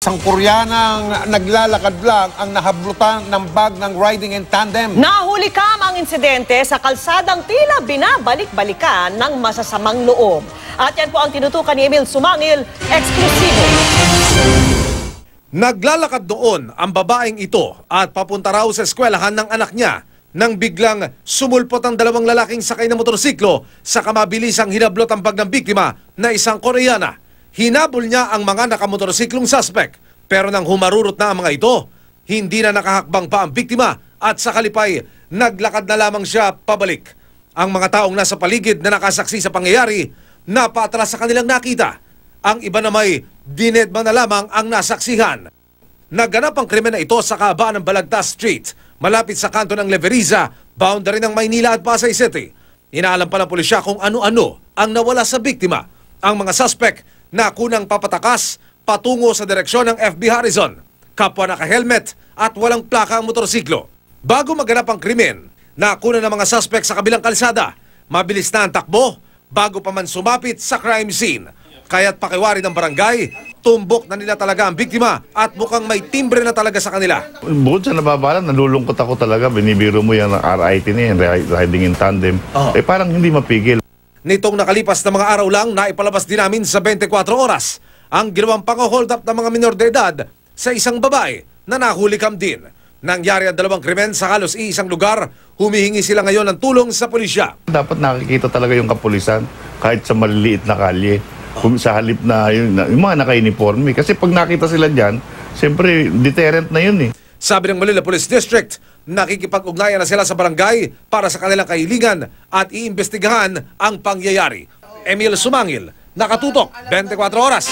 Isang Koreanang naglalakad lang ang nahablutan ng bag ng riding in tandem. Nahuli kam ang insidente sa kalsadang tila binabalik-balikan ng masasamang loob. At yan po ang tinutukan ni Emil Sumangil, eksklusibo. Naglalakad doon ang babaeng ito at papunta raw sa eskwelahan ng anak niya nang biglang sumulpot ang dalawang lalaking sakay ng motorsiklo sa kamabilisang hinablot ang bag ng biktima na isang Koreana. Hinabol niya ang mga nakamotorsiklong suspect pero nang humarurot na ang mga ito, hindi na nakahakbang pa ang biktima at sa kalipay naglakad na lamang siya pabalik. Ang mga taong nasa paligid na nakasaksi sa pangyayari napatras sa kanilang nakita. Ang iba na may dinedma na lamang ang nasaksihan. Naganap ang krimen na ito sa kahabaan ng Balagtas Street, malapit sa kanto ng Leveriza, boundary ng Maynila at Pasay City. Inaalam pa ng pulisya kung ano-ano ang nawala sa biktima. Ang mga suspect na kunang papatakas patungo sa direksyon ng FB Harrison, kapwa naka-helmet at walang plaka ang motorsiklo. Bago maganap ang krimen, nakuna ng mga suspect sa kabilang kalsada. Mabilis na ang takbo bago pa man sumapit sa crime scene. Kaya't pakiwari ng barangay, tumbok na nila talaga ang biktima at mukhang may timbre na talaga sa kanila. Bukod sa nababalan, nalulungkot ako talaga. Binibiro mo yan ng RIT na yan, riding in tandem. Parang hindi mapigil. Nitong nakalipas na mga araw lang, naipalabas din namin sa 24 oras ang ginawang pang-hold up ng mga minor de edad sa isang babae na nahuli kam din. Nangyari ang dalawang krimen sa halos iisang lugar, humihingi sila ngayon ng tulong sa pulisya. Dapat nakikita talaga yung kapulisan kahit sa maliliit na kalye. Kung sa halip na yung mga naka-uniforme. Kasi pag nakita sila dyan, siyempre deterrent na yun eh. Sabi ng Manila Police District, nakikipag-ugnayan na sila sa barangay para sa kanilang kahilingan at iimbestigahan ang pangyayari. Emil Sumangil, Nakatutok, 24 oras.